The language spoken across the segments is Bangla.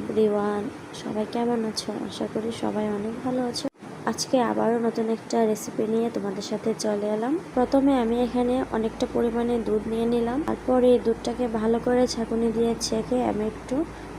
এভরিওয়ান, সবাই কেমন আছো? আশা করি সবাই অনেক ভালো আছো। আজকে আবারও নতুন একটা রেসিপি নিয়ে তোমাদের সাথে চলে এলাম। প্রথমে আমি এখানে অনেকটা পরিমাণে দুধ নিয়ে নিলাম। তারপর এই দুধটাকে ভালো করে ছাঁকুনি দিয়ে ছেঁকে আমি একটু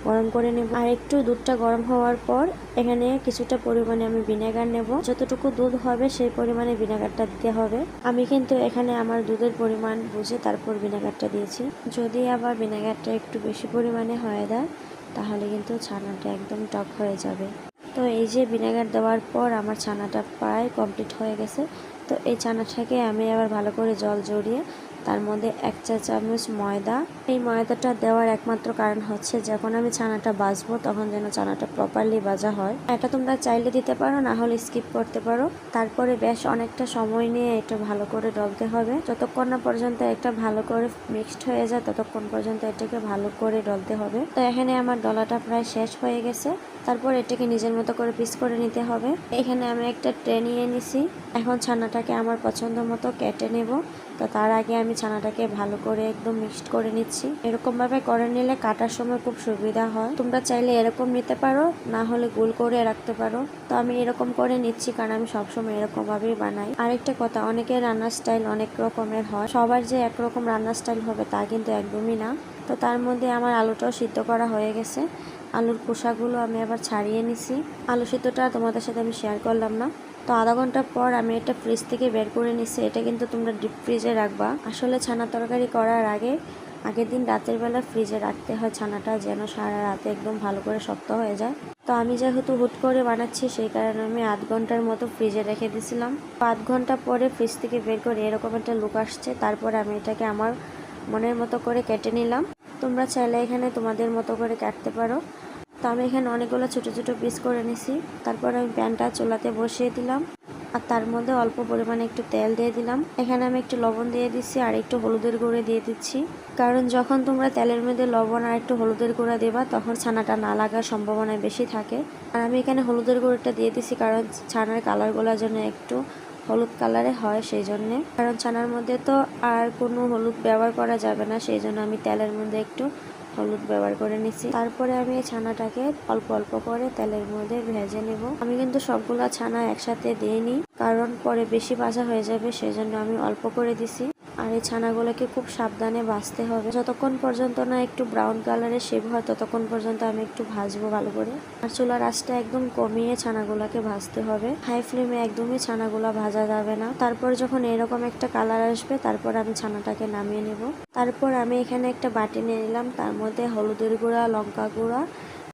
গরম করে নেব। আর একটু দুধটা গরম হওয়ার পর এখানে কিছুটা পরিমাণে আমি ভিনেগার নেব। যতটুকু দুধ হবে সেই পরিমাণে ভিনেগারটা দিতে হবে। আমি কিন্তু এখানে আমার দুধের পরিমাণ বুঝে তারপর ভিনেগারটা দিয়েছি। যদি আবার ভিনেগারটা একটু বেশি পরিমাণে হয়ে যায় তাহলে কিন্তু ছানাটা একদম টক হয়ে যাবে। তো এই যে ভিনেগার দেওয়ার পর আমার ছানাটা প্রায় কমপ্লিট হয়ে গেছে। তো এই ছানাটাকে আমি আবার ভালো করে জল জড়িয়ে তার মধ্যে 1 চা চামচ ময়দা। এই ময়দাটা দেওয়ার একমাত্র কারণ হচ্ছে যখন আমি ছানাটা ভাজবো তখন যেন ছানাটা প্রপারলি ভাজা হয়। এটা তোমরা চাইলে দিতে পারো, না হলে স্কিপ করতে পারো। তারপরে বেশ অনেকটা সময় নিয়ে এটা ভালো করে ডলতে হবে। যতক্ষণ না পর্যন্ত একটা ভালো করে মিক্সড হয়ে যায় ততক্ষণ পর্যন্ত এটাকে ভালো করে ডলতে হবে। তো এখানে আমার ডলাটা প্রায় শেষ হয়ে গেছে। তারপর এটাকে নিজের মতো করে পিস করে নিতে হবে। এখানে আমি একটা ট্রে নিয়ে নিছি। এখন ছানাটাকে আমার পছন্দ মতো কেটে নেব। তো তার আগে আমি ছানাটাকে ভালো করে একদম মিক্সড করে নিচ্ছি। এরকম ভাবে করে নিলে কাটার সময় খুব সুবিধা হয়। তোমরা চাইলে এরকম নিতে পারো, না হলে গোল করে রাখতে পারো। তো আমি এরকম করে নিচ্ছি কারণ আমি সবসময় এরকম ভাবেই বানাই। আরেকটা কথা, অনেকের রান্নার স্টাইল অনেক রকমের হয়। সবার যে একরকম রান্নার স্টাইল হবে তা কিন্তু একদমই না। তো তার মধ্যে আমার আলুটাও সিদ্ধ করা হয়ে গেছে। আলুর খোসাগুলো আমি আবার ছাড়িয়ে নিছি। আলু সিদ্ধটা তোমাদের সাথে আমি শেয়ার করলাম না। তো আধা ঘন্টা পর আমি এটা ফ্রিজ থেকে বের করে নিছি। এটা কিন্তু তোমরা ডিপ ফ্রিজে রাখবা। আসলে ছানা তরকারি করার আগের দিন রাতের বেলা ফ্রিজে রাখতে হয় ছানাটা, যেন সারা রাতে একদম ভালো করে শক্ত হয়ে যায়। তো আমি যেহেতু হুট করে বানাচ্ছি সেই কারণে আমি আধ ঘন্টার মতো ফ্রিজে রেখে দিয়েছিলাম। আধ ঘন্টা পরে ফ্রিজ থেকে বের করে এরকম একটা লুক আসছে। তারপর আমি এটাকে আমার মনের মতো করে কেটে নিলাম। তোমরা চাইলে এখানে তোমাদের মতো করে কাটতে পারো। তো আমি এখানে অনেকগুলো ছোট ছোট পিস করে নিছি। তারপর আমি প্যানটা চুলাতে বসিয়ে দিলাম আর তার মধ্যে অল্প পরিমাণে একটু তেল দিয়ে দিলাম। এখানে আমি একটু লবণ দিয়ে দিচ্ছি আর একটু হলুদের গুঁড়ো দিয়ে দিচ্ছি। কারণ যখন তোমরা তেলের মধ্যে লবণ আর একটু হলুদের গুঁড়া দেবা তখন ছানাটা না লাগার সম্ভাবনা বেশি থাকে। আর আমি এখানে হলুদের গুঁড়োটা দিয়ে দিচ্ছি কারণ ছানার কালারগুলোর জন্য একটু হলুদ কালারে হয়, সেই জন্যে। কারণ ছানার মধ্যে তো আর কোনো হলুদ ব্যবহার করা যাবে না, সেই জন্য আমি তেলের মধ্যে একটু হলুদ ব্যবহার করে নিছি। তারপরে আমি এই ছানাটাকে অল্প অল্প করে তেলের মধ্যে ভেজে নেব। আমি কিন্তু সবগুলা ছানা একসাথে দিইনি কারণ পরে বেশি ভাজা হয়ে যাবে, সেজন্য আমি অল্প করে দিছি। আর এই ছানাগুলোকে খুব সাবধানে ভাজতে হবে। যতক্ষণ পর্যন্ত না একটু ব্রাউন কালারের শেপ হয় ততক্ষণ পর্যন্ত আমি একটু ভাজবো ভালো করে। আর চুলার আঁচটা একদম কমিয়ে ছানাগুলোকে ভাজতে হবে। হাই ফ্লেমে একদমই ছানাগুলা ভাজা যাবে না। তারপর যখন এরকম একটা কালার আসবে তারপর আমি ছানাটাকে নামিয়ে নেব। তারপর আমি এখানে একটা বাটি নিয়ে নিলাম। তার মধ্যে হলুদের গুঁড়া, লঙ্কা গুঁড়া